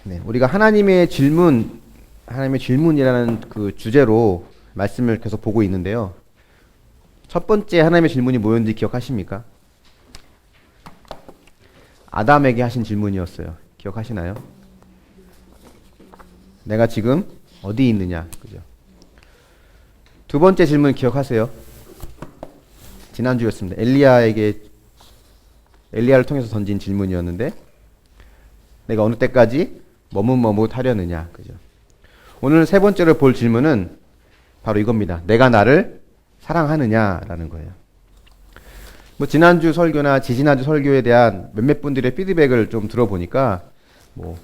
네, 우리가 하나님의 질문이라는 그 주제로 말씀을 계속 보고 있는데요. 첫 번째 하나님의 질문이 뭐였는지 기억하십니까? 아담에게 하신 질문이었어요. 기억하시나요? 내가 지금 어디 있느냐, 그죠? 두 번째 질문 기억하세요? 지난주였습니다. 엘리야를 통해서 던진 질문이었는데, 내가 어느 때까지 머뭇머뭇하려느냐, 그죠? 오늘 세 번째로 볼 질문은 바로 이겁니다. 내가 나를 사랑하느냐라는 거예요. 뭐 지난주 설교나 지지난주 설교에 대한 몇몇 분들의 피드백을 좀 들어보니까 뭐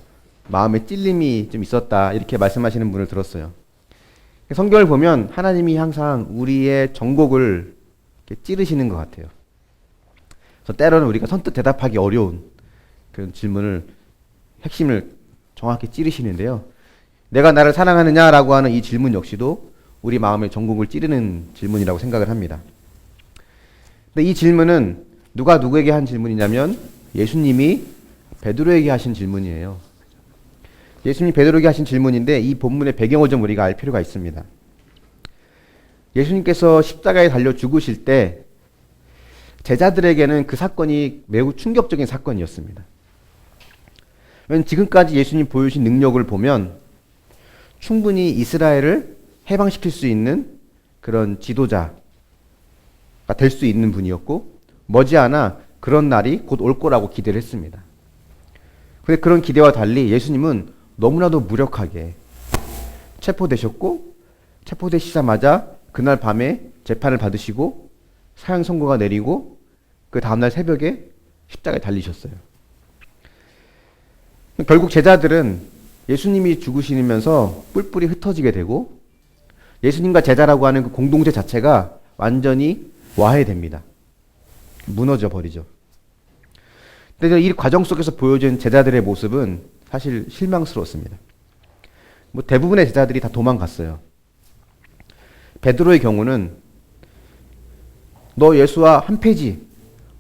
마음에 찔림이 좀 있었다 이렇게 말씀하시는 분을 들었어요. 성경을 보면 하나님이 항상 우리의 정곡을 이렇게 찌르시는 것 같아요. 그래서 때로는 우리가 선뜻 대답하기 어려운 그런 질문을 핵심을 정확히 찌르시는데요. 내가 나를 사랑하느냐라고 하는 이 질문 역시도 우리 마음의 정곡을 찌르는 질문이라고 생각을 합니다. 근데 이 질문은 누가 누구에게 한 질문이냐면 예수님이 베드로에게 하신 질문이에요. 예수님이 베드로에게 하신 질문인데 이 본문의 배경을 좀 우리가 알 필요가 있습니다. 예수님께서 십자가에 달려 죽으실 때 제자들에게는 그 사건이 매우 충격적인 사건이었습니다. 왜냐하면 지금까지 예수님 보여주신 능력을 보면 충분히 이스라엘을 해방시킬 수 있는 그런 지도자가 될 수 있는 분이었고 머지않아 그런 날이 곧 올 거라고 기대를 했습니다. 그런데 그런 기대와 달리 예수님은 너무나도 무력하게 체포되셨고 체포되시자마자 그날 밤에 재판을 받으시고 사형 선고가 내리고 그 다음날 새벽에 십자가에 달리셨어요. 결국 제자들은 예수님이 죽으시면서 뿔뿔이 흩어지게 되고 예수님과 제자라고 하는 그 공동체 자체가 완전히 와해됩니다. 무너져 버리죠. 근데 이 과정 속에서 보여진 제자들의 모습은 사실 실망스러웠습니다. 뭐 대부분의 제자들이 다 도망갔어요. 베드로의 경우는 너 예수와 한패지,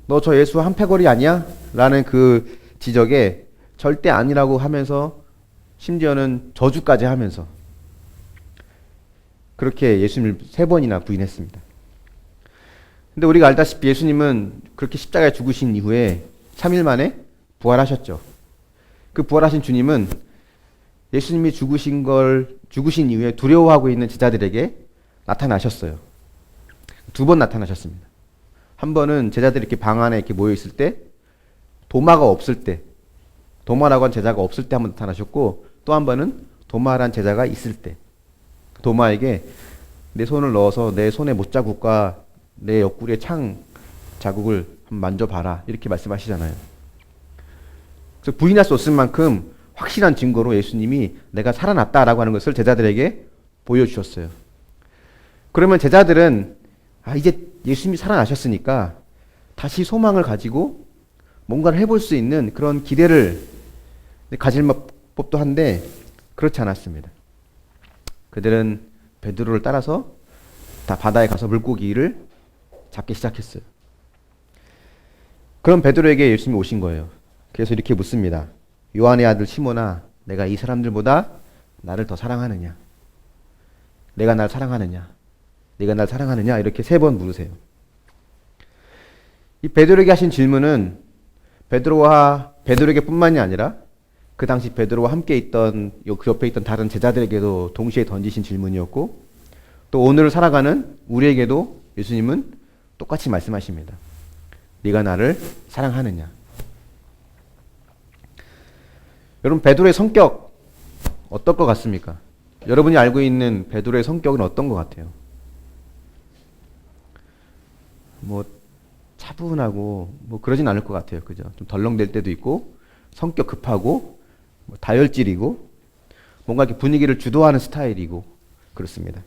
너 저 예수와 한패거리 아니야? 라는 그 지적에 절대 아니라고 하면서 심지어는 저주까지 하면서 그렇게 예수님을 3번이나 부인했습니다. 근데 우리가 알다시피 예수님은 그렇게 십자가에 죽으신 이후에 3일 만에 부활하셨죠. 그 부활하신 주님은 예수님이 죽으신 이후에 두려워하고 있는 제자들에게 나타나셨어요. 2번 나타나셨습니다. 한 번은 제자들이 이렇게 방 안에 이렇게 모여 있을 때, 도마가 없을 때, 도마라고 한 제자가 없을 때 한 번 나타나셨고, 또 한 번은 도마란 제자가 있을 때, 도마에게 내 손을 넣어서 내 손의 못자국과 내 옆구리의 창 자국을 한번 만져봐라 이렇게 말씀하시잖아요. 그래서 부인할 수 없을 만큼 확실한 증거로 예수님이 내가 살아났다라고 하는 것을 제자들에게 보여주셨어요. 그러면 제자들은 이제 예수님이 살아나셨으니까 다시 소망을 가지고 뭔가를 해볼 수 있는 그런 기대를 가질 법도 한데 그렇지 않았습니다. 그들은 베드로를 따라서 다 바다에 가서 물고기를 잡기 시작했어요. 그럼 베드로에게 예수님이 오신 거예요. 그래서 이렇게 묻습니다. 요한의 아들 시몬아, 내가 이 사람들보다 나를 더 사랑하느냐? 내가 날 사랑하느냐? 네가 날 사랑하느냐? 이렇게 3번 물으세요. 이 베드로에게 하신 질문은 베드로에게 뿐만이 아니라 그 당시 베드로와 함께 있던 그 옆에 있던 다른 제자들에게도 동시에 던지신 질문이었고 또 오늘을 살아가는 우리에게도 예수님은 똑같이 말씀하십니다. 네가 나를 사랑하느냐? 여러분 베드로의 성격 어떨 것 같습니까? 여러분이 알고 있는 베드로의 성격은 어떤 것 같아요? 뭐 차분하고 뭐 그러진 않을 것 같아요. 그죠? 좀 덜렁댈 때도 있고 성격 급하고 뭐 다혈질이고 뭔가 이렇게 분위기를 주도하는 스타일이고 그렇습니다.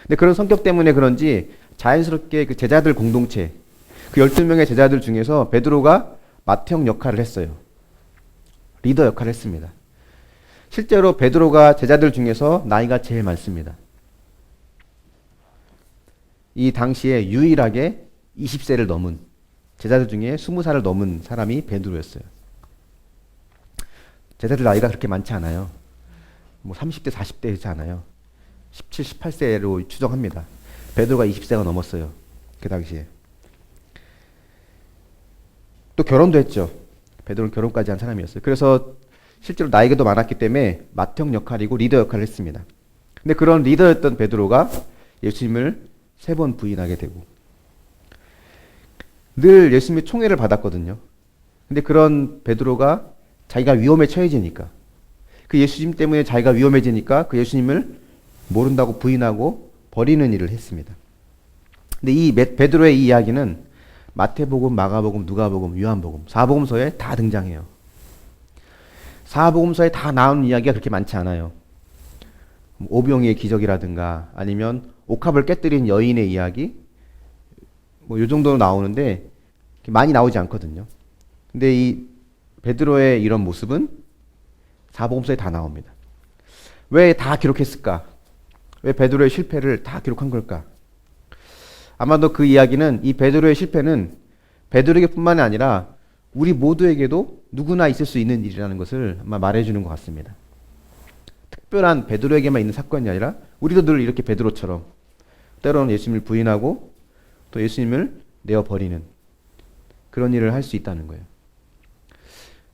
근데 그런 성격 때문에 그런지 자연스럽게 그 제자들 공동체 그 12명의 제자들 중에서 베드로가 맏형 역할을 했어요. 리더 역할을 했습니다. 실제로 베드로가 제자들 중에서 나이가 제일 많습니다. 이 당시에 유일하게 20세를 넘은 제자들 중에 20살을 넘은 사람이 베드로였어요. 제자들 나이가 그렇게 많지 않아요. 뭐 30대, 40대 되지 않아요. 17, 18세로 추정합니다. 베드로가 20세가 넘었어요. 그 당시에. 또 결혼도 했죠. 베드로는 결혼까지 한 사람이었어요. 그래서 실제로 나이가 더 많았기 때문에 맏형 역할이고 리더 역할을 했습니다. 근데 그런 리더였던 베드로가 예수님을 3번 부인하게 되고 늘 예수님의 총애를 받았거든요. 근데 그런 베드로가 자기가 위험에 처해지니까 그 예수님 때문에 자기가 위험해지니까 그 예수님을 모른다고 부인하고 버리는 일을 했습니다. 근데 이 베드로의 이 이야기는 마태복음, 마가복음, 누가복음, 요한복음 4복음서에 다 등장해요. 4복음서에 다 나오는 이야기가 그렇게 많지 않아요. 오병이의 기적이라든가 아니면 옥합을 깨뜨린 여인의 이야기 뭐 요 정도로 나오는데 많이 나오지 않거든요. 근데 이 베드로의 이런 모습은 4복음서에 다 나옵니다. 왜 다 기록했을까? 왜 베드로의 실패를 다 기록한 걸까? 아마도 그 이야기는 이 베드로의 실패는 베드로에게뿐만이 아니라 우리 모두에게도 누구나 있을 수 있는 일이라는 것을 아마 말해주는 것 같습니다. 특별한 베드로에게만 있는 사건이 아니라 우리도 늘 이렇게 베드로처럼 때로는 예수님을 부인하고 또 예수님을 내어버리는 그런 일을 할 수 있다는 거예요.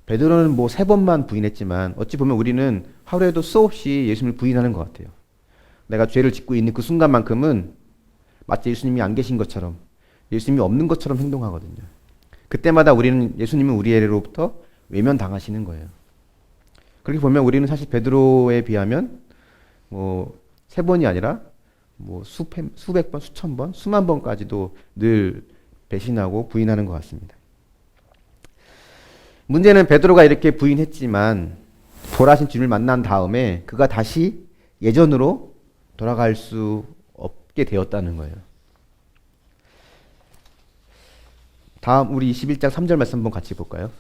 베드로는 뭐 3번만 부인했지만 어찌 보면 우리는 하루에도 수없이 예수님을 부인하는 것 같아요. 내가 죄를 짓고 있는 그 순간만큼은 마치 예수님이 안 계신 것처럼 예수님이 없는 것처럼 행동하거든요. 그때마다 예수님은 우리로부터 외면당하시는 거예요. 그렇게 보면 우리는 사실 베드로에 비하면 뭐 3번이 아니라 뭐 수백 번, 수천 번, 수만 번까지도 늘 배신하고 부인하는 것 같습니다. 문제는 베드로가 이렇게 부인했지만 부활하신 주님을 만난 다음에 그가 다시 예전으로 돌아갈 수 없게 되었다는 거예요. 다음 우리 21장 3절 말씀 한번 같이 볼까요?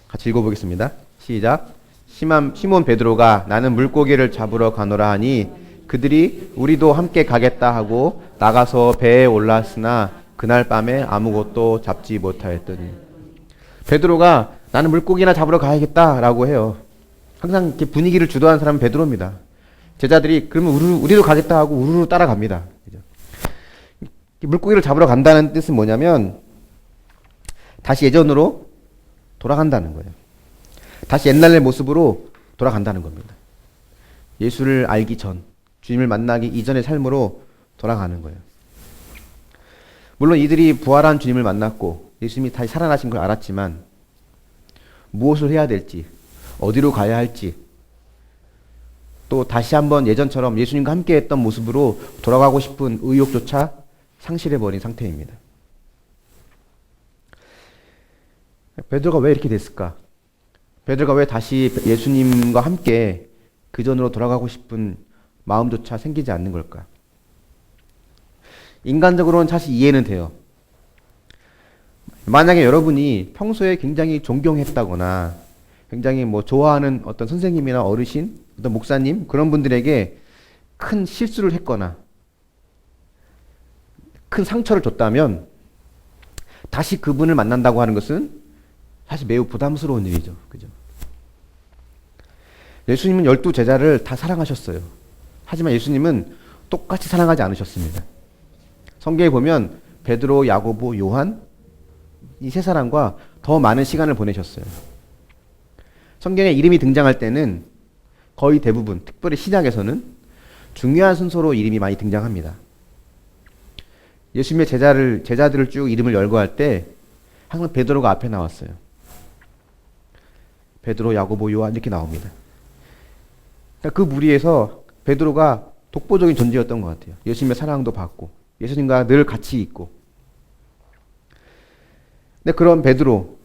같이 읽어보겠습니다. 시작. 시몬 베드로가 나는 물고기를 잡으러 가노라 하니 그들이 우리도 함께 가겠다 하고 나가서 배에 올랐으나 그날 밤에 아무것도 잡지 못하였더니 베드로가 나는 물고기나 잡으러 가야겠다라고 해요. 항상 이렇게 분위기를 주도하는 사람은 베드로입니다. 제자들이 그러면 우리도 가겠다 하고 우르르 따라갑니다. 물고기를 잡으러 간다는 뜻은 뭐냐면 다시 예전으로 돌아간다는 거예요. 다시 옛날의 모습으로 돌아간다는 겁니다. 예수를 알기 전, 주님을 만나기 이전의 삶으로 돌아가는 거예요. 물론 이들이 부활한 주님을 만났고 예수님이 다시 살아나신 걸 알았지만 무엇을 해야 될지, 어디로 가야 할지 또 다시 한번 예전처럼 예수님과 함께 했던 모습으로 돌아가고 싶은 의욕조차 상실해버린 상태입니다. 베드로가 왜 이렇게 됐을까? 베드로가 왜 다시 예수님과 함께 그 전으로 돌아가고 싶은 마음조차 생기지 않는 걸까? 인간적으로는 사실 이해는 돼요. 만약에 여러분이 평소에 굉장히 존경했다거나 굉장히 뭐 좋아하는 어떤 선생님이나 어르신, 어떤 목사님 그런 분들에게 큰 실수를 했거나 큰 상처를 줬다면 다시 그분을 만난다고 하는 것은 사실 매우 부담스러운 일이죠. 그죠? 예수님은 12제자를 다 사랑하셨어요. 하지만 예수님은 똑같이 사랑하지 않으셨습니다. 성경에 보면 베드로, 야고보, 요한 이 3사람과 더 많은 시간을 보내셨어요. 성경에 이름이 등장할 때는 거의 대부분, 특별히 신약에서는 중요한 순서로 이름이 많이 등장합니다. 예수님의 제자들을 쭉 이름을 열거할 때 항상 베드로가 앞에 나왔어요. 베드로, 야고보, 요한 이렇게 나옵니다. 그러니까 그 무리에서 베드로가 독보적인 존재였던 것 같아요. 예수님의 사랑도 받고 예수님과 늘 같이 있고. 근데 그런 베드로,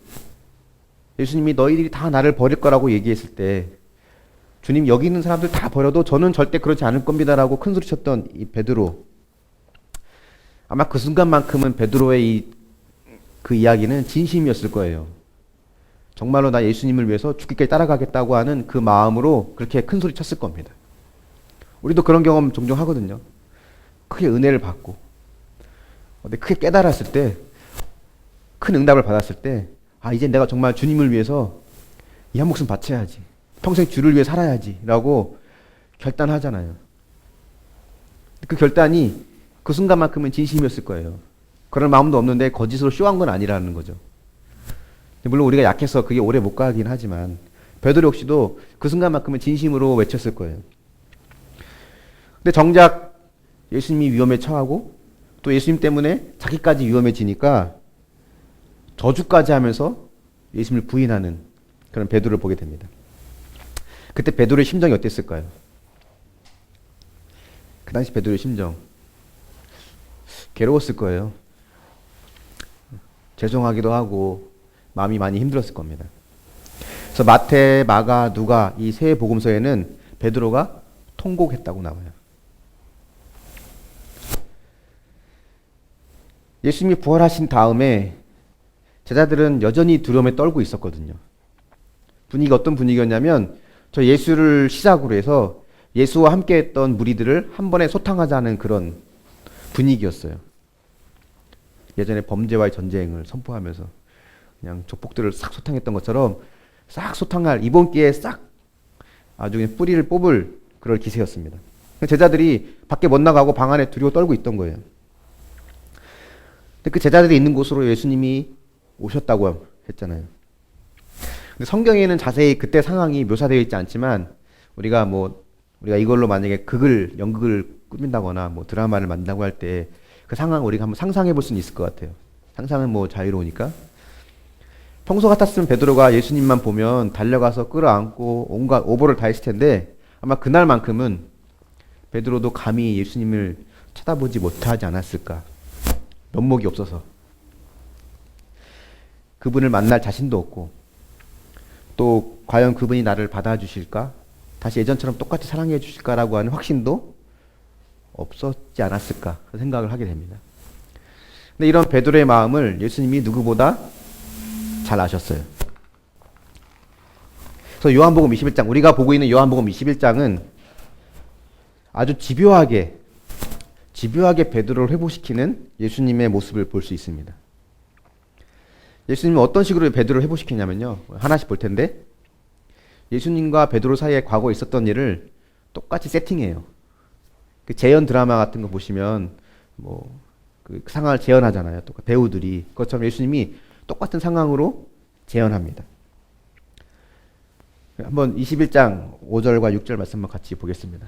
예수님이 너희들이 다 나를 버릴 거라고 얘기했을 때 주님 여기 있는 사람들 다 버려도 저는 절대 그렇지 않을 겁니다라고 큰 소리 쳤던 이 베드로, 아마 그 순간만큼은 베드로의 그 이야기는 진심이었을 거예요. 정말로 나 예수님을 위해서 죽기까지 따라가겠다고 하는 그 마음으로 그렇게 큰 소리 쳤을 겁니다. 우리도 그런 경험 종종 하거든요. 크게 은혜를 받고 크게 깨달았을 때, 큰 응답을 받았을 때, 아 이제 내가 정말 주님을 위해서 이 한 목숨 바쳐야지. 평생 주를 위해 살아야지. 라고 결단하잖아요. 그 결단이 그 순간만큼은 진심이었을 거예요. 그럴 마음도 없는데 거짓으로 쇼한 건 아니라는 거죠. 물론 우리가 약해서 그게 오래 못 가긴 하지만 베드로 역시도 그 순간만큼은 진심으로 외쳤을 거예요. 근데 정작 예수님이 위험에 처하고 또 예수님 때문에 자기까지 위험해지니까 저주까지 하면서 예수님을 부인하는 그런 베드로를 보게 됩니다. 그때 베드로의 심정이 어땠을까요? 그 당시 베드로의 심정 괴로웠을 거예요. 죄송하기도 하고 마음이 많이 힘들었을 겁니다. 그래서 마태, 마가, 누가 이 세 복음서에는 베드로가 통곡했다고 나와요. 예수님이 부활하신 다음에 제자들은 여전히 두려움에 떨고 있었거든요. 분위기가 어떤 분위기였냐면 저 예수를 시작으로 해서 예수와 함께 했던 무리들을 한 번에 소탕하자는 그런 분위기였어요. 예전에 범죄와의 전쟁을 선포하면서 그냥 족복들을 싹 소탕했던 것처럼 싹 소탕할 이번 기회에 싹 아주 그냥 뿌리를 뽑을 그럴 기세였습니다. 제자들이 밖에 못 나가고 방 안에 두려워 떨고 있던 거예요. 근데 그 제자들이 있는 곳으로 예수님이 오셨다고 했잖아요. 근데 성경에는 자세히 그때 상황이 묘사되어 있지 않지만 우리가 이걸로 만약에 연극을 꾸민다거나 드라마를 만든다고 할 때 그 상황 우리가 한번 상상해 볼 수는 있을 것 같아요. 상상은 자유로우니까. 평소 같았으면 베드로가 예수님만 보면 달려가서 끌어안고 온갖 오보를 다 했을 텐데 아마 그날만큼은 베드로도 감히 예수님을 쳐다보지 못하지 않았을까. 면목이 없어서. 그분을 만날 자신도 없고 또 과연 그분이 나를 받아주실까? 다시 예전처럼 똑같이 사랑해 주실까라고 하는 확신도 없었지 않았을까 생각을 하게 됩니다. 근데 이런 베드로의 마음을 예수님이 누구보다 잘 아셨어요. 그래서 요한복음 21장, 우리가 보고 있는 요한복음 21장은 아주 집요하게 베드로를 회복시키는 예수님의 모습을 볼 수 있습니다. 예수님은 어떤 식으로 베드로를 회복시키냐면요. 하나씩 볼 텐데 예수님과 베드로 사이에 과거에 있었던 일을 똑같이 세팅해요. 그 재현 드라마 같은 거 보시면 그 상황을 재현하잖아요. 또 배우들이 그것처럼 예수님이 똑같은 상황으로 재현합니다. 한번 21장 5절과 6절 말씀 한번 같이 보겠습니다.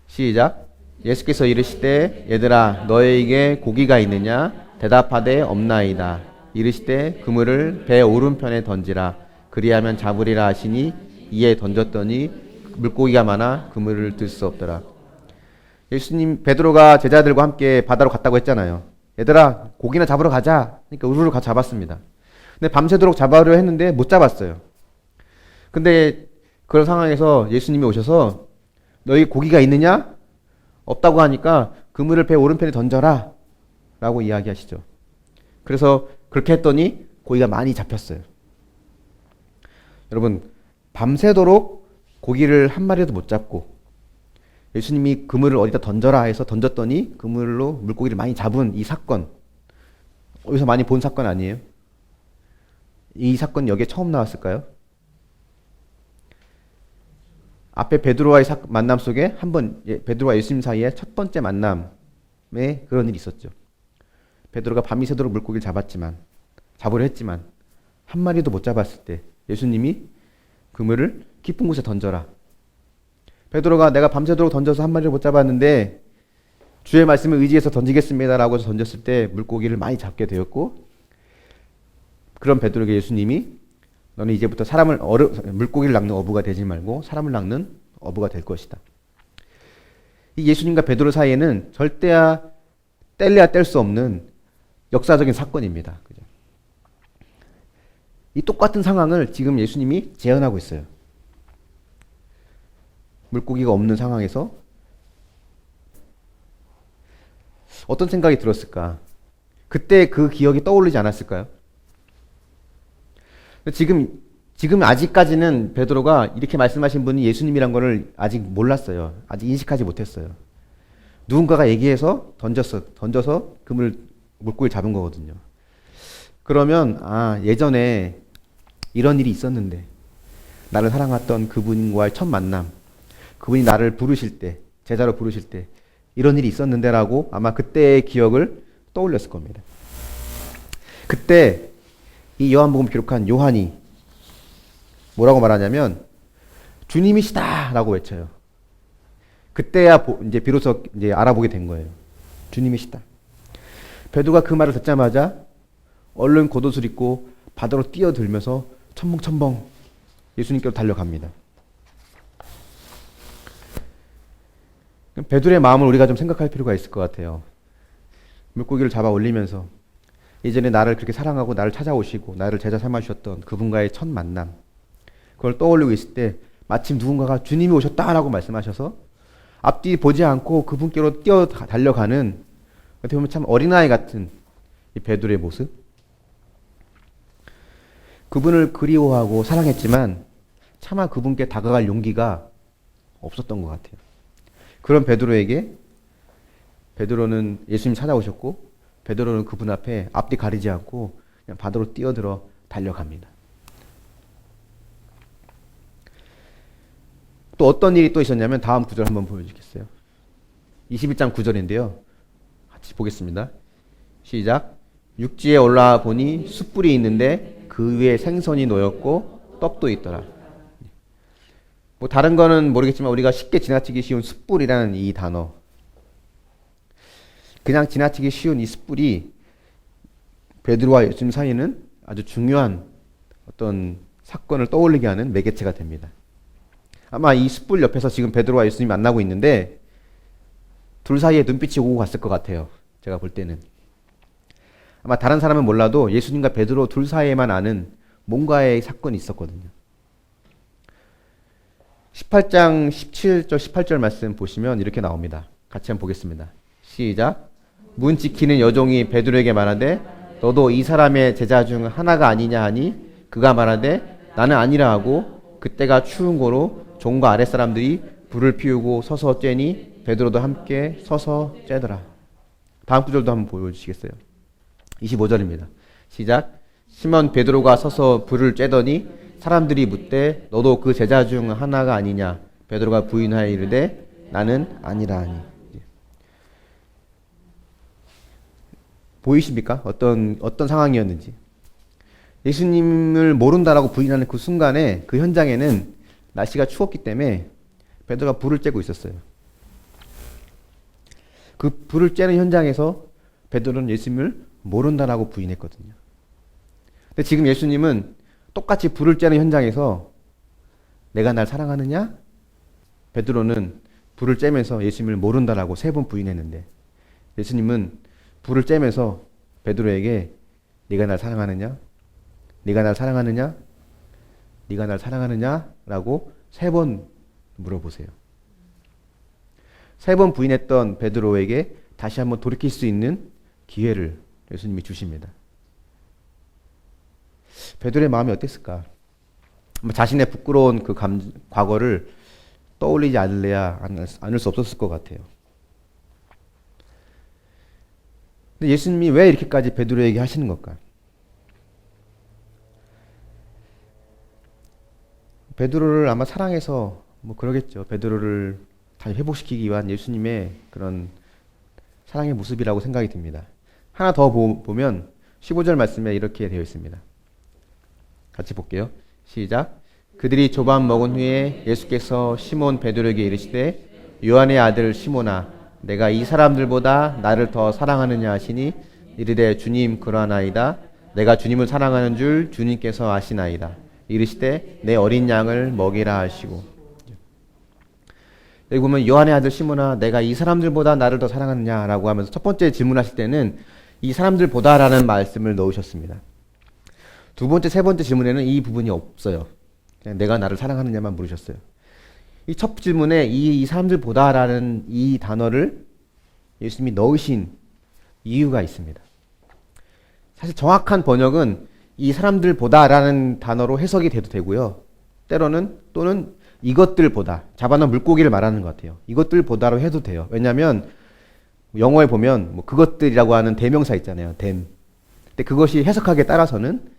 시작. 예수께서 이르시되 얘들아 너희에게 고기가 있느냐 대답하되 없나이다. 이르시되 그물을 배 오른편에 던지라. 그리하면 잡으리라 하시니 이에 던졌더니 물고기가 많아 그물을 들 수 없더라. 예수님 베드로가 제자들과 함께 바다로 갔다고 했잖아요. 얘들아 고기나 잡으러 가자. 그러니까 우르르 가 잡았습니다. 근데 밤새도록 잡으려 했는데 못 잡았어요. 근데 그런 상황에서 예수님이 오셔서 너희 고기가 있느냐? 없다고 하니까 그물을 배 오른편에 던져라 라고 이야기하시죠. 그래서 그렇게 했더니 고기가 많이 잡혔어요. 여러분 밤새도록 고기를 한 마리도 못 잡고 예수님이 그물을 어디다 던져라 해서 던졌더니 그물로 물고기를 많이 잡은 이 사건, 어디서 많이 본 사건 아니에요? 이 사건 여기에 처음 나왔을까요? 앞에 베드로와의 만남 속에 한번 베드로와 예수님 사이에 첫 번째 만남에 그런 일이 있었죠. 베드로가 밤이 새도록 물고기를 잡으려 했지만 한 마리도 못 잡았을 때 예수님이 그물을 깊은 곳에 던져라. 베드로가 내가 밤새도록 던져서 한 마리를 못 잡았는데 주의 말씀을 의지해서 던지겠습니다라고 해서 던졌을 때 물고기를 많이 잡게 되었고 그런 베드로에게 예수님이 너는 이제부터 물고기를 낚는 어부가 되지 말고 사람을 낚는 어부가 될 것이다. 이 예수님과 베드로 사이에는 절대야 뗄래야 뗄 수 없는 역사적인 사건입니다. 그죠? 이 똑같은 상황을 지금 예수님이 재현하고 있어요. 물고기가 없는 상황에서 어떤 생각이 들었을까? 그때 그 기억이 떠오르지 않았을까요? 지금 아직까지는 베드로가 이렇게 말씀하신 분이 예수님이란 거를 아직 몰랐어요. 아직 인식하지 못했어요. 누군가가 얘기해서 던져서 물고기를 잡은 거거든요. 그러면 예전에 이런 일이 있었는데, 나를 사랑했던 그분과의 첫 만남, 그분이 나를 부르실 때, 제자로 부르실 때 이런 일이 있었는데 라고 아마 그때의 기억을 떠올렸을 겁니다. 그때 이 요한복음 기록한 요한이 뭐라고 말하냐면 주님이시다 라고 외쳐요. 그때야 이제 비로소 이제 알아보게 된 거예요. 주님이시다. 베드로가 그 말을 듣자마자 얼른 겉옷을 입고 바다로 뛰어들면서 첨벙첨벙 예수님께로 달려갑니다. 베드로의 마음을 우리가 좀 생각할 필요가 있을 것 같아요. 물고기를 잡아 올리면서 예전에 나를 그렇게 사랑하고 나를 찾아오시고 나를 제자 삼아 주셨던 그분과의 첫 만남, 그걸 떠올리고 있을 때 마침 누군가가 주님이 오셨다라고 말씀하셔서 앞뒤 보지 않고 그분께로 뛰어 달려가는, 어떻게 보면 참 어린아이 같은 이 베드로의 모습. 그분을 그리워하고 사랑했지만 차마 그분께 다가갈 용기가 없었던 것 같아요. 그런 베드로에게 베드로는 예수님 찾아오셨고 베드로는 그분 앞에 앞뒤 가리지 않고 그냥 바다로 뛰어들어 달려갑니다. 또 어떤 일이 또 있었냐면 다음 구절 한번 보여주겠어요. 21장 9절인데요. 같이 보겠습니다. 시작. 육지에 올라와 보니 숯불이 있는데 그 위에 생선이 놓였고 떡도 있더라. 뭐 다른 거는 모르겠지만 우리가 쉽게 지나치기 쉬운 숯불이라는 이 단어, 그냥 지나치기 쉬운 이 숯불이 베드로와 예수님 사이에는 아주 중요한 어떤 사건을 떠올리게 하는 매개체가 됩니다. 아마 이 숯불 옆에서 지금 베드로와 예수님이 만나고 있는데 둘 사이에 눈빛이 오고 갔을 것 같아요. 제가 볼 때는. 아마 다른 사람은 몰라도 예수님과 베드로 둘 사이에만 아는 뭔가의 사건이 있었거든요. 18장 17절 18절 말씀 보시면 이렇게 나옵니다. 같이 한번 보겠습니다. 시작. 문 지키는 여종이 베드로에게 말하되 너도 이 사람의 제자 중 하나가 아니냐 하니 그가 말하되 나는 아니라 하고 그때가 추운 고로 종과 아랫사람들이 불을 피우고 서서 쬐니 베드로도 함께 서서 쬐더라. 다음 구절도 한번 보여주시겠어요? 25절입니다. 시작. 시몬 베드로가 서서 불을 쬐더니 사람들이 묻되 너도 그 제자 중 하나가 아니냐? 베드로가 부인하여 이르되 나는 아니라 하니. 보이십니까? 어떤 상황이었는지. 예수님을 모른다라고 부인하는 그 순간에 그 현장에는 날씨가 추웠기 때문에 베드로가 불을 쬐고 있었어요. 그 불을 쬐는 현장에서 베드로는 예수님을 모른다라고 부인했거든요. 근데 지금 예수님은 똑같이 불을 쬐는 현장에서 내가 날 사랑하느냐? 베드로는 불을 쬐면서 예수님을 모른다라고 3번 부인했는데 예수님은 불을 쬐면서 베드로에게 네가 날 사랑하느냐? 네가 날 사랑하느냐? 네가 날 사랑하느냐? 라고 3번 물어보세요. 3번 부인했던 베드로에게 다시 한번 돌이킬 수 있는 기회를 예수님이 주십니다. 베드로의 마음이 어땠을까? 자신의 부끄러운 그 과거를 떠올리지 않을래야 않을 수 없었을 것 같아요. 근데 예수님이 왜 이렇게까지 베드로에게 하시는 걸까? 베드로를 아마 사랑해서 뭐 그러겠죠. 베드로를 다시 회복시키기 위한 예수님의 그런 사랑의 모습이라고 생각이 듭니다. 하나 더 보면 15절 말씀에 이렇게 되어 있습니다. 같이 볼게요. 시작. 그들이 조밥 먹은 후에 예수께서 시몬 베드로에게 이르시되 요한의 아들 시몬아 내가 이 사람들보다 나를 더 사랑하느냐 하시니 이르되 주님 그러하나이다. 내가 주님을 사랑하는 줄 주님께서 아시나이다. 이르시되 내 어린 양을 먹이라 하시고. 여기 보면 요한의 아들 시몬아 내가 이 사람들보다 나를 더 사랑하느냐라고 하면서 첫 번째 질문하실 때는 이 사람들보다라는 말씀을 넣으셨습니다. 두 번째, 세 번째 질문에는 이 부분이 없어요. 그냥 내가 나를 사랑하느냐만 물으셨어요. 이 첫 질문에 이 사람들보다라는 이 단어를 예수님이 넣으신 이유가 있습니다. 사실 정확한 번역은 이 사람들보다라는 단어로 해석이 돼도 되고요. 때로는 또는 이것들보다, 잡아놓은 물고기를 말하는 것 같아요. 이것들보다로 해도 돼요. 왜냐하면 영어에 보면 뭐 그것들이라고 하는 대명사 있잖아요. them. 근데 그것이 해석하기에 따라서는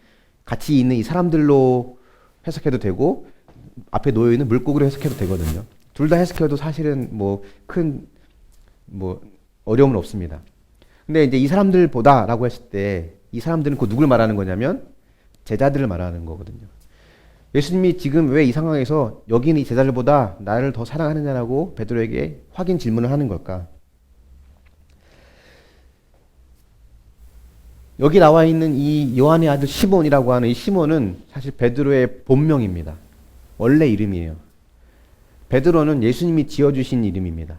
같이 있는 이 사람들로 해석해도 되고 앞에 놓여 있는 물고기로 해석해도 되거든요. 둘 다 해석해도 사실은 뭐 큰 뭐 어려움은 없습니다. 근데 이제 이 사람들보다라고 했을 때 이 사람들은 그 누굴 말하는 거냐면 제자들을 말하는 거거든요. 예수님이 지금 왜 이 상황에서 여기 있는 이 제자들보다 나를 더 사랑하느냐라고 베드로에게 확인 질문을 하는 걸까? 여기 나와 있는 이 요한의 아들 시몬이라고 하는 이 시몬은 사실 베드로의 본명입니다. 원래 이름이에요. 베드로는 예수님이 지어주신 이름입니다.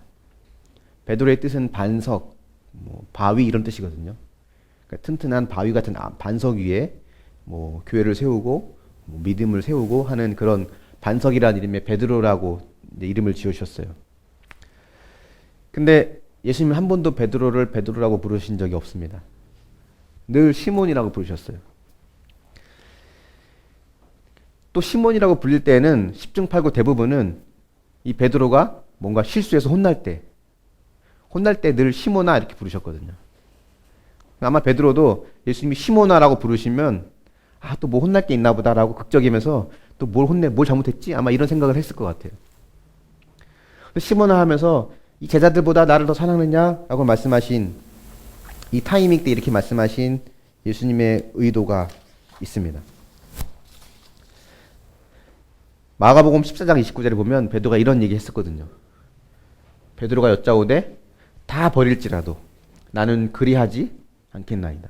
베드로의 뜻은 반석, 뭐 바위 이런 뜻이거든요. 그러니까 튼튼한 바위 같은 반석 위에 뭐 교회를 세우고 뭐 믿음을 세우고 하는 그런 반석이라는 이름의 베드로라고 이름을 지으셨어요. 근데 예수님은 한 번도 베드로를 베드로라고 부르신 적이 없습니다. 늘 시몬이라고 부르셨어요. 또 시몬이라고 불릴 때는 10중 8구 대부분은 이 베드로가 뭔가 실수해서 혼날 때 늘 시몬아 이렇게 부르셨거든요. 아마 베드로도 예수님이 시몬아라고 부르시면 또 뭐 혼날 게 있나 보다라고 극적이면서 또 뭘 잘못했지? 아마 이런 생각을 했을 것 같아요. 시몬아 하면서 이 제자들보다 나를 더 사랑하느냐라고 말씀하신 이 타이밍 때 이렇게 말씀하신 예수님의 의도가 있습니다. 마가복음 14장 29절에 보면 베드로가 이런 얘기 했었거든요. 베드로가 여짜오되 다 버릴지라도 나는 그리하지 않겠나이다.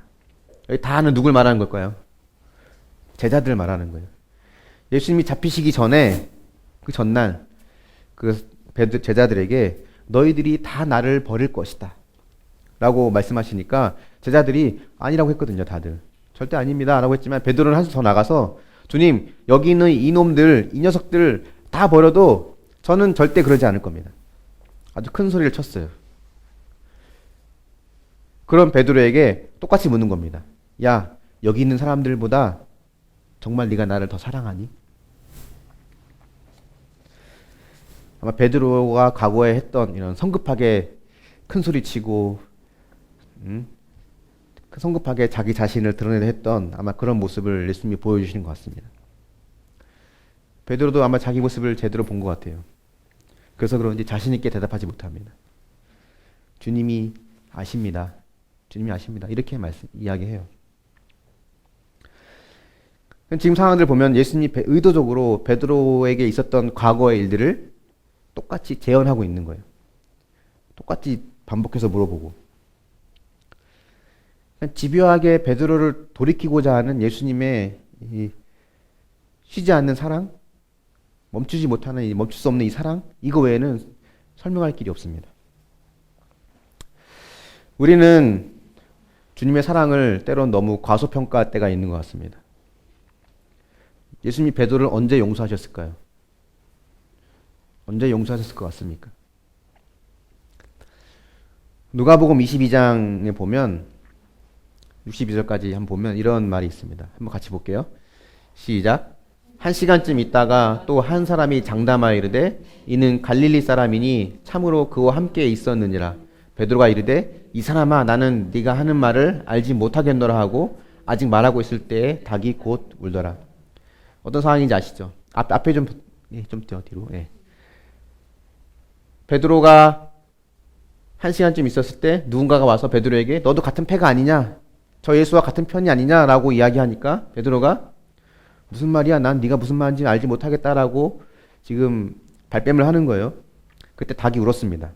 여기 다는 누굴 말하는 걸까요? 제자들 말하는 거예요. 예수님이 잡히시기 전에 그 전날 그 제자들에게 너희들이 다 나를 버릴 것이다 라고 말씀하시니까 제자들이 아니라고 했거든요. 다들 절대 아닙니다 라고 했지만 베드로는 한 수 더 나가서 주님 여기 있는 이놈들 이 녀석들 다 버려도 저는 절대 그러지 않을 겁니다. 아주 큰 소리를 쳤어요. 그런 베드로에게 똑같이 묻는 겁니다. 야 여기 있는 사람들보다 정말 네가 나를 더 사랑하니? 아마 베드로가 과거에 했던 이런 성급하게 큰 소리치고 성급하게 자기 자신을 드러내려 했던 아마 그런 모습을 예수님이 보여주시는 것 같습니다. 베드로도 아마 자기 모습을 제대로 본 것 같아요. 그래서 그런지 자신 있게 대답하지 못합니다. 주님이 아십니다. 주님이 아십니다. 이렇게 이야기해요. 지금 상황을 보면 예수님이 의도적으로 베드로에게 있었던 과거의 일들을 똑같이 재현하고 있는 거예요. 똑같이 반복해서 물어보고. 집요하게 베드로를 돌이키고자 하는 예수님의 이 쉬지 않는 사랑, 멈추지 못하는 멈출 수 없는 이 사랑, 이거 외에는 설명할 길이 없습니다. 우리는 주님의 사랑을 때론 너무 과소평가할 때가 있는 것 같습니다. 예수님이 베드로를 언제 용서하셨을까요? 언제 용서하셨을 것 같습니까? 누가복음 22장에 보면 62절까지 한번 보면 이런 말이 있습니다. 한번 같이 볼게요. 시작. 한 시간쯤 있다가 또 한 사람이 장담하여 이르되 이는 갈릴리 사람이니 참으로 그와 함께 있었느니라. 베드로가 이르되 이 사람아 나는 네가 하는 말을 알지 못하겠노라 하고 아직 말하고 있을 때에 닭이 곧 울더라. 어떤 상황인지 아시죠? 앞에 좀 뒤로. 예. 베드로가 한 시간쯤 있었을 때 누군가가 와서 베드로에게 너도 같은 패가 아니냐? 저 예수와 같은 편이 아니냐라고 이야기하니까 베드로가 무슨 말이야? 난 네가 무슨 말인지 알지 못하겠다라고 지금 발뺌을 하는 거예요. 그때 닭이 울었습니다.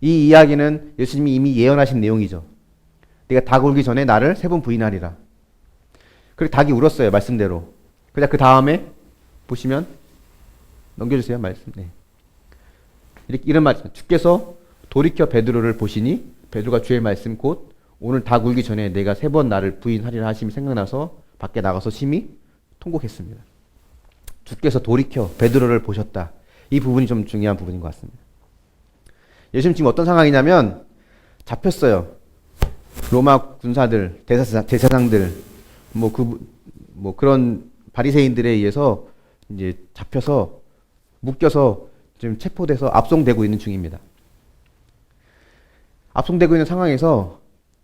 이 이야기는 예수님이 이미 예언하신 내용이죠. 네가 닭 울기 전에 나를 3번 부인하리라. 그리고 닭이 울었어요. 말씀대로. 그냥 그 다음에 보시면 넘겨주세요. 말씀. 네. 이런 말씀. 주께서 돌이켜 베드로를 보시니 베드로가 주의 말씀 곧 오늘 닭 울기 전에 내가 3번 나를 부인하리라 하심이 생각나서 밖에 나가서 심히 통곡했습니다. 주께서 돌이켜 베드로를 보셨다. 이 부분이 좀 중요한 부분인 것 같습니다. 예수님 지금 어떤 상황이냐면 잡혔어요. 로마 군사들, 제사장들, 그런 바리새인들에 의해서 이제 잡혀서 묶여서 지금 체포돼서 압송되고 있는 중입니다. 압송되고 있는 상황에서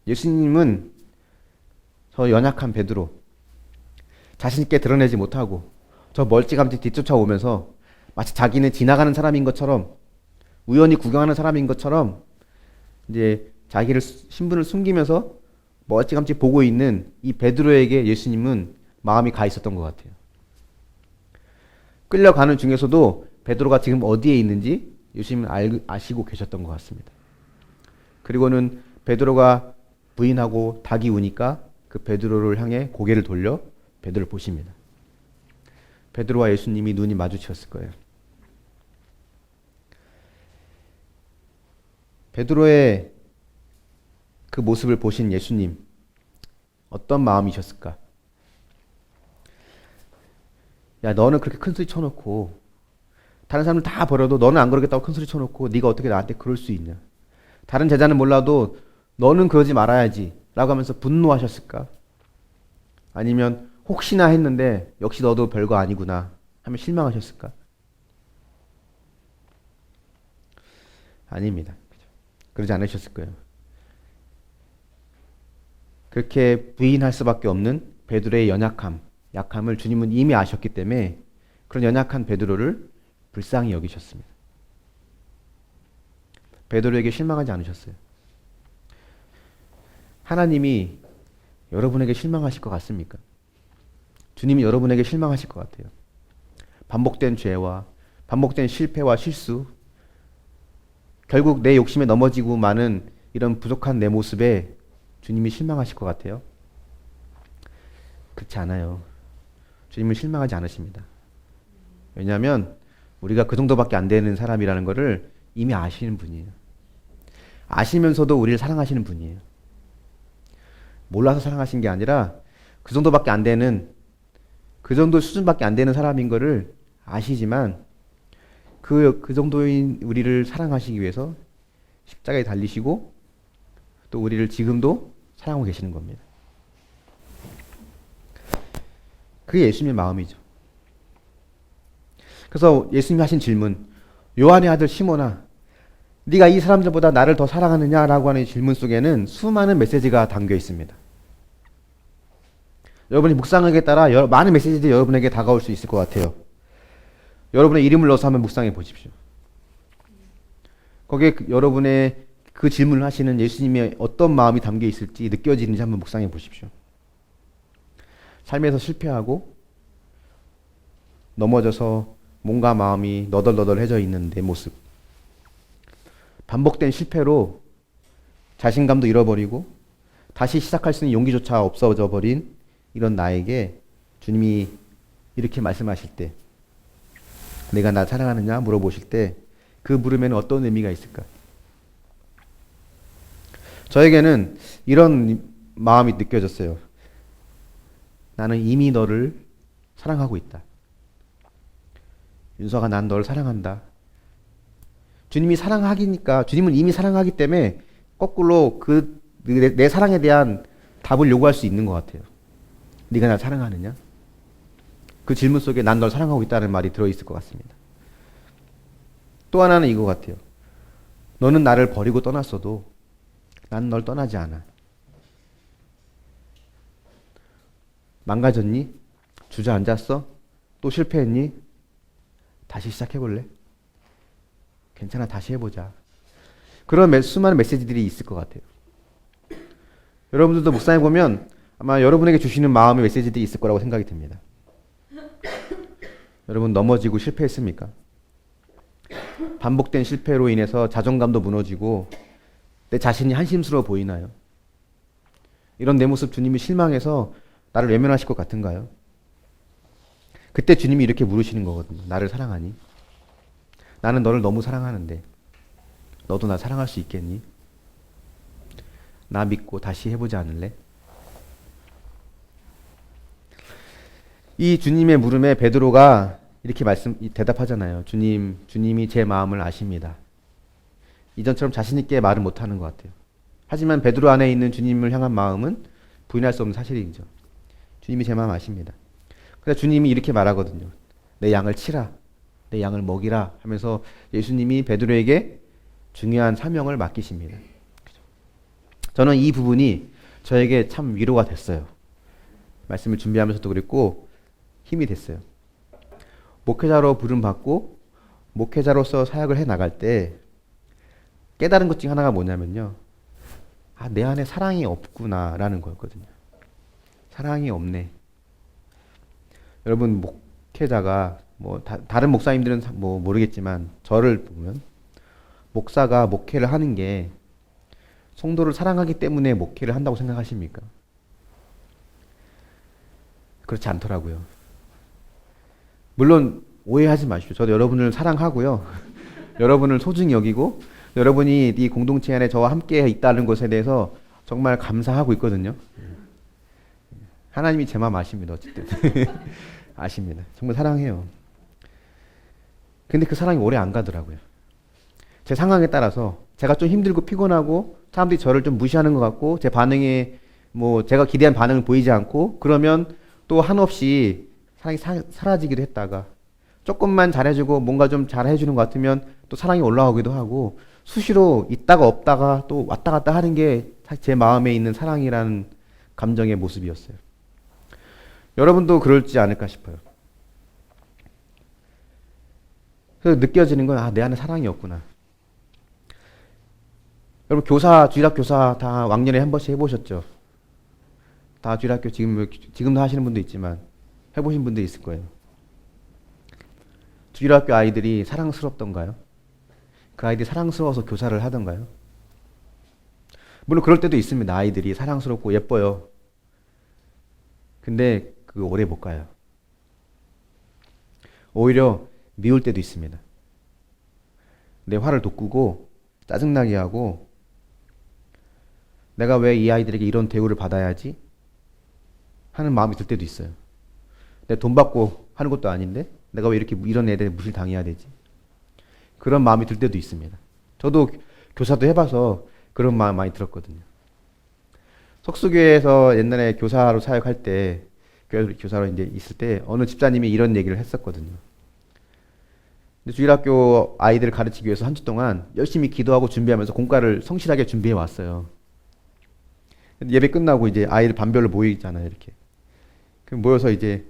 예수님은 저 연약한 베드로, 자신 있게 드러내지 못하고 저 멀찌감치 뒤쫓아오면서 마치 자기는 지나가는 사람인 것처럼 우연히 구경하는 사람인 것처럼 이제 자기를 신분을 숨기면서 멀찌감치 보고 있는 이 베드로에게 예수님은 마음이 가 있었던 것 같아요. 끌려가는 중에서도 베드로가 지금 어디에 있는지 예수님은 아시고 계셨던 것 같습니다. 그리고는 베드로가 부인하고 닭이 우니까 그 베드로를 향해 고개를 돌려 베드로를 보십니다. 베드로와 예수님이 눈이 마주쳤을 거예요. 베드로의 그 모습을 보신 예수님, 어떤 마음이셨을까? 야, 너는 그렇게 큰 소리 쳐놓고 다른 사람들 다 버려도 너는 안 그러겠다고 큰 소리 쳐놓고 네가 어떻게 나한테 그럴 수 있냐? 다른 제자는 몰라도 너는 그러지 말아야지 라고 하면서 분노하셨을까? 아니면 혹시나 했는데 역시 너도 별거 아니구나 하면 실망하셨을까? 아닙니다. 그러지 않으셨을 거예요. 그렇게 부인할 수밖에 없는 베드로의 약함을 주님은 이미 아셨기 때문에 그런 연약한 베드로를 불쌍히 여기셨습니다. 베드로에게 실망하지 않으셨어요. 하나님이 여러분에게 실망하실 것 같습니까? 주님이 여러분에게 실망하실 것 같아요. 반복된 죄와 반복된 실패와 실수, 결국 내 욕심에 넘어지고 마는 이런 부족한 내 모습에 주님이 실망하실 것 같아요. 그렇지 않아요. 주님은 실망하지 않으십니다. 왜냐하면 우리가 그 정도밖에 안 되는 사람이라는 것을 이미 아시는 분이에요. 아시면서도 우리를 사랑하시는 분이에요. 몰라서 사랑하신 게 아니라 그 정도밖에 안 되는, 그 정도 수준밖에 안 되는 사람인 것을 아시지만 그 정도인 우리를 사랑하시기 위해서 십자가에 달리시고 또 우리를 지금도 사랑하고 계시는 겁니다. 그게 예수님의 마음이죠. 그래서 예수님이 하신 질문, 요한의 아들 시몬아, 네가 이 사람들보다 나를 더 사랑하느냐라고 하는 질문 속에는 수많은 메시지가 담겨 있습니다. 여러분이 묵상하기에 따라 많은 메시지들이 여러분에게 다가올 수 있을 것 같아요. 여러분의 이름을 넣어서 한번 묵상해 보십시오. 거기에 여러분의 그 질문을 하시는 예수님의 어떤 마음이 담겨 있을지 느껴지는지 한번 묵상해 보십시오. 삶에서 실패하고 넘어져서 몸과 마음이 너덜너덜해져 있는 내 모습, 반복된 실패로 자신감도 잃어버리고 다시 시작할 수 있는 용기조차 없어져 버린 이런 나에게 주님이 이렇게 말씀하실 때, 내가 나 사랑하느냐 물어보실 때 그 물음에는 어떤 의미가 있을까? 저에게는 이런 마음이 느껴졌어요. 나는 이미 너를 사랑하고 있다. 윤서가 난 너를 사랑한다. 주님이 사랑하기니까, 주님은 이미 사랑하기 때문에 거꾸로 내 사랑에 대한 답을 요구할 수 있는 것 같아요. 네가 날 사랑하느냐? 그 질문 속에 난 널 사랑하고 있다는 말이 들어있을 것 같습니다. 또 하나는 이거 같아요. 너는 나를 버리고 떠났어도 난 널 떠나지 않아. 망가졌니? 주저앉았어? 또 실패했니? 다시 시작해볼래? 괜찮아, 다시 해보자. 그런 수많은 메시지들이 있을 것 같아요. 여러분들도 묵상해보면 아마 여러분에게 주시는 마음의 메시지들이 있을 거라고 생각이 듭니다. 여러분 넘어지고 실패했습니까? 반복된 실패로 인해서 자존감도 무너지고 내 자신이 한심스러워 보이나요? 이런 내 모습 주님이 실망해서 나를 외면하실 것 같은가요? 그때 주님이 이렇게 물으시는 거거든요. 나를 사랑하니? 나는 너를 너무 사랑하는데 너도 나 사랑할 수 있겠니? 나 믿고 다시 해보지 않을래? 이 주님의 물음에 베드로가 이렇게 대답하잖아요. 주님이 제 마음을 아십니다. 이전처럼 자신 있게 말을 못하는 것 같아요. 하지만 베드로 안에 있는 주님을 향한 마음은 부인할 수 없는 사실이죠. 주님이 제 마음 아십니다. 그래서 주님이 이렇게 말하거든요. 내 양을 치라, 내 양을 먹이라 하면서 예수님이 베드로에게 중요한 사명을 맡기십니다. 저는 이 부분이 저에게 참 위로가 됐어요. 말씀을 준비하면서도 그랬고 힘이 됐어요. 목회자로 부름받고 목회자로서 사역을 해 나갈 때 깨달은 것 중 하나가 뭐냐면요. 아, 내 안에 사랑이 없구나라는 거였거든요. 사랑이 없네. 여러분, 목회자가 뭐 다른 목사님들은 뭐 모르겠지만 저를 보면 목사가 목회를 하는 게 성도를 사랑하기 때문에 목회를 한다고 생각하십니까? 그렇지 않더라고요. 물론 오해하지 마십시오. 저도 여러분을 사랑하고요. 여러분을 소중히 여기고 여러분이 이 공동체 안에 저와 함께 있다는 것에 대해서 정말 감사하고 있거든요. 하나님이 제 마음 아십니다. 어쨌든 아십니다. 정말 사랑해요. 근데 그 사랑이 오래 안 가더라고요. 제 상황에 따라서 제가 좀 힘들고 피곤하고 사람들이 저를 좀 무시하는 것 같고 제 반응에 뭐 제가 기대한 반응을 보이지 않고 그러면 또 한없이 사랑이 사라지기도 했다가 조금만 잘해주고 뭔가 좀 잘해주는 것 같으면 또 사랑이 올라오기도 하고 수시로 있다가 없다가 또 왔다 갔다 하는 게 제 마음에 있는 사랑이라는 감정의 모습이었어요. 여러분도 그럴지 않을까 싶어요. 그래서 느껴지는 건, 아, 내 안에 사랑이 없구나. 여러분, 주일학 교사 다 왕년에 한 번씩 해보셨죠? 다 주일학교 지금도 하시는 분도 있지만, 해보신 분도 있을 거예요. 주일학교 아이들이 사랑스럽던가요? 그 아이들이 사랑스러워서 교사를 하던가요? 물론 그럴 때도 있습니다. 아이들이 사랑스럽고 예뻐요. 근데 그거 오래 못 가요. 오히려 미울 때도 있습니다. 내 화를 돋구고 짜증나게 하고 내가 왜 이 아이들에게 이런 대우를 받아야지 하는 마음이 들 때도 있어요. 내 돈 받고 하는 것도 아닌데 내가 왜 이렇게 이런 애들 무시를 당해야 되지? 그런 마음이 들 때도 있습니다. 저도 교사도 해봐서 그런 마음 많이 들었거든요. 석수교회에서 옛날에 교사로 사역할 때 교사로 이제 있을 때 어느 집사님이 이런 얘기를 했었거든요. 근데 주일학교 아이들을 가르치기 위해서 한 주 동안 열심히 기도하고 준비하면서 공과를 성실하게 준비해 왔어요. 예배 끝나고 이제 아이들 반별로 모이잖아요, 이렇게. 그럼 모여서 이제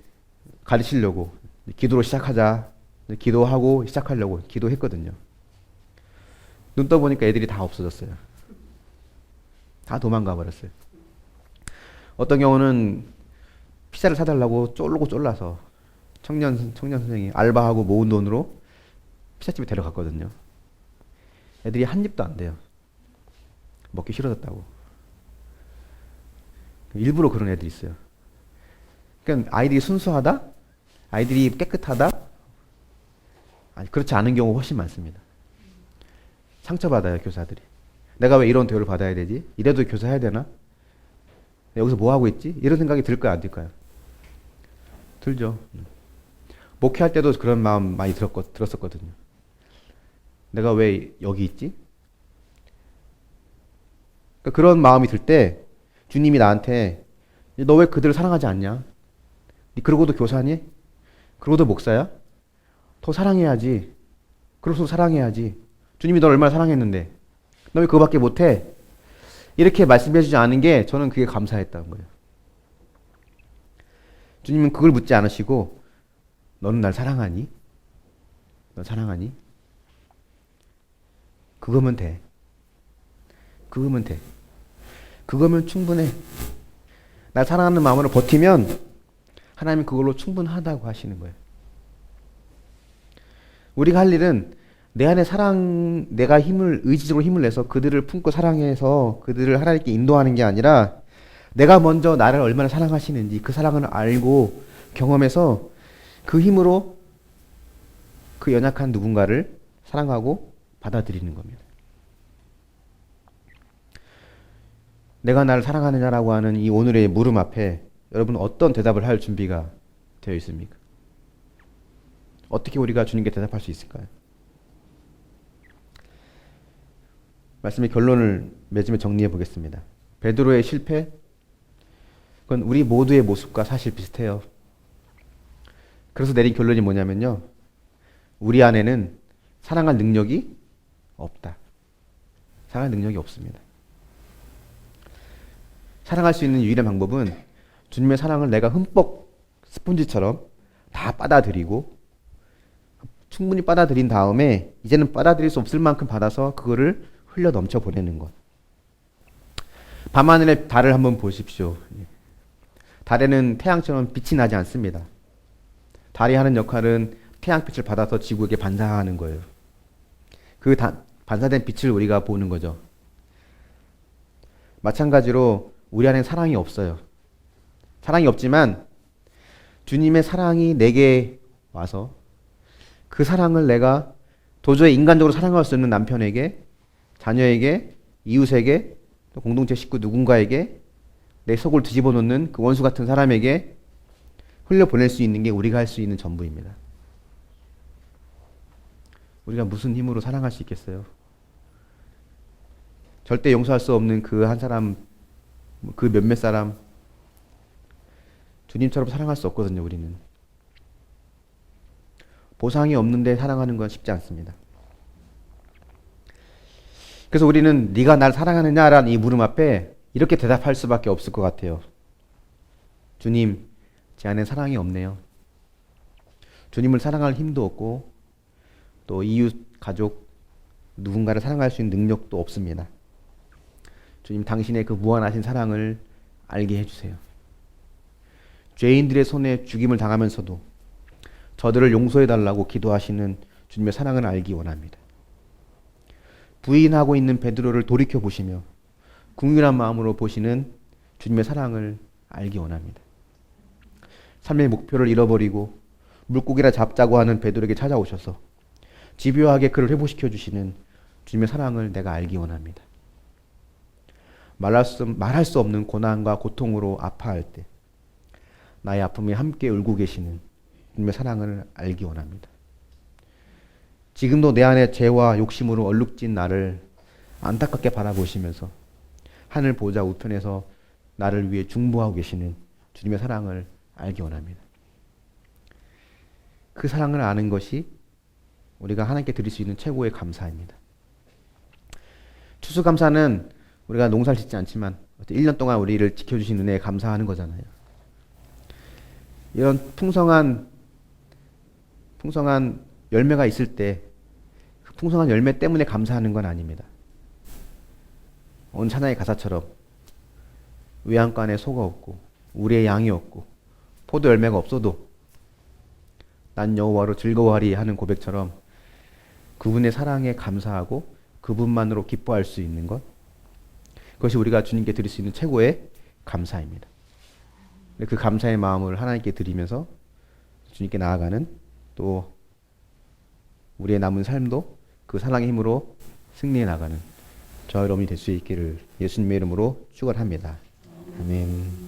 가르치려고 기도로 시작하자. 기도하고 시작하려고 기도했거든요. 눈 떠보니까 애들이 다 없어졌어요. 다 도망가 버렸어요. 어떤 경우는 피자를 사달라고 쫄고 쫄라서 청년 선생이 알바하고 모은 돈으로 피자집에 데려갔거든요. 애들이 한 입도 안 돼요. 먹기 싫어졌다고. 일부러 그런 애들이 있어요. 그러니까 아이들이 순수하다? 아이들이 깨끗하다? 아니, 그렇지 않은 경우가 훨씬 많습니다. 상처받아요, 교사들이. 내가 왜 이런 대우를 받아야 되지? 이래도 교사해야 되나? 여기서 뭐 하고 있지? 이런 생각이 들까요, 안 들까요? 들죠. 목회할 때도 그런 마음 많이 들었었거든요. 내가 왜 여기 있지? 그러니까 그런 마음이 들 때 주님이 나한테 너 왜 그들을 사랑하지 않냐? 그러고도 교사니? 그러고도 목사야? 더 사랑해야지. 그럴수록 사랑해야지. 주님이 널 얼마나 사랑했는데 너 왜 그거밖에 못해? 이렇게 말씀해주지 않은 게 저는 그게 감사했다는 거예요. 주님은 그걸 묻지 않으시고 너는 날 사랑하니? 너 사랑하니? 그거면 돼. 그거면 돼. 그거면 충분해. 날 사랑하는 마음으로 버티면 하나님은 그걸로 충분하다고 하시는 거예요. 우리가 할 일은 내 안에 내가 의지적으로 힘을 내서 그들을 품고 사랑해서 그들을 하나님께 인도하는 게 아니라 내가 먼저 나를 얼마나 사랑하시는지 그 사랑을 알고 경험해서 그 힘으로 그 연약한 누군가를 사랑하고 받아들이는 겁니다. 내가 나를 사랑하느냐라고 하는 이 오늘의 물음 앞에 여러분 어떤 대답을 할 준비가 되어 있습니까? 어떻게 우리가 주님께 대답할 수 있을까요? 말씀의 결론을 맺으며 정리해 보겠습니다. 베드로의 실패? 그건 우리 모두의 모습과 사실 비슷해요. 그래서 내린 결론이 뭐냐면요. 우리 안에는 사랑할 능력이 없다. 사랑할 능력이 없습니다. 사랑할 수 있는 유일한 방법은 주님의 사랑을 내가 흠뻑 스폰지처럼 다 받아들이고 충분히 받아들인 다음에 이제는 받아들일 수 없을 만큼 받아서 그거를 흘려 넘쳐 보내는 것. 밤하늘의 달을 한번 보십시오. 달에는 태양처럼 빛이 나지 않습니다. 달이 하는 역할은 태양빛을 받아서 지구에게 반사하는 거예요. 그 반사된 빛을 우리가 보는 거죠. 마찬가지로 우리 안에 사랑이 없어요. 사랑이 없지만 주님의 사랑이 내게 와서 그 사랑을 내가 도저히 인간적으로 사랑할 수 없는 남편에게, 자녀에게, 이웃에게, 또 공동체 식구 누군가에게 내 속을 뒤집어 놓는 그 원수 같은 사람에게 흘려보낼 수 있는 게 우리가 할 수 있는 전부입니다. 우리가 무슨 힘으로 사랑할 수 있겠어요? 절대 용서할 수 없는 그 한 사람, 그 몇몇 사람, 주님처럼 사랑할 수 없거든요, 우리는. 보상이 없는데 사랑하는 건 쉽지 않습니다. 그래서 우리는 네가 날 사랑하느냐라는 이 물음 앞에 이렇게 대답할 수밖에 없을 것 같아요. 주님, 제 안에 사랑이 없네요. 주님을 사랑할 힘도 없고 또 이웃, 가족, 누군가를 사랑할 수 있는 능력도 없습니다. 주님, 당신의 그 무한하신 사랑을 알게 해주세요. 죄인들의 손에 죽임을 당하면서도 저들을 용서해달라고 기도하시는 주님의 사랑을 알기 원합니다. 부인하고 있는 베드로를 돌이켜 보시며 긍휼한 마음으로 보시는 주님의 사랑을 알기 원합니다. 삶의 목표를 잃어버리고 물고기나 잡자고 하는 베드로에게 찾아오셔서 집요하게 그를 회복시켜 주시는 주님의 사랑을 내가 알기 원합니다. 말할 수 없는 고난과 고통으로 아파할 때 나의 아픔에 함께 울고 계시는 주님의 사랑을 알기 원합니다. 지금도 내 안에 죄와 욕심으로 얼룩진 나를 안타깝게 바라보시면서 하늘 보좌 우편에서 나를 위해 중보하고 계시는 주님의 사랑을 알기 원합니다. 그 사랑을 아는 것이 우리가 하나님께 드릴 수 있는 최고의 감사입니다. 추수감사는 우리가 농사를 짓지 않지만 1년 동안 우리를 지켜주신 은혜에 감사하는 거잖아요. 이런 풍성한 열매가 있을 때 그 풍성한 열매 때문에 감사하는 건 아닙니다. 오늘 찬양의 가사처럼 외양간 안에 소가 없고 우리의 양이 없고 포도 열매가 없어도 난 여호와로 즐거워하리 하는 고백처럼 그분의 사랑에 감사하고 그분만으로 기뻐할 수 있는 것, 그것이 우리가 주님께 드릴 수 있는 최고의 감사입니다. 그 감사의 마음을 하나님께 드리면서 주님께 나아가는, 또 우리의 남은 삶도 그 사랑의 힘으로 승리해 나가는 저와 여러분이 될 수 있기를 예수님의 이름으로 축원합니다. 아멘.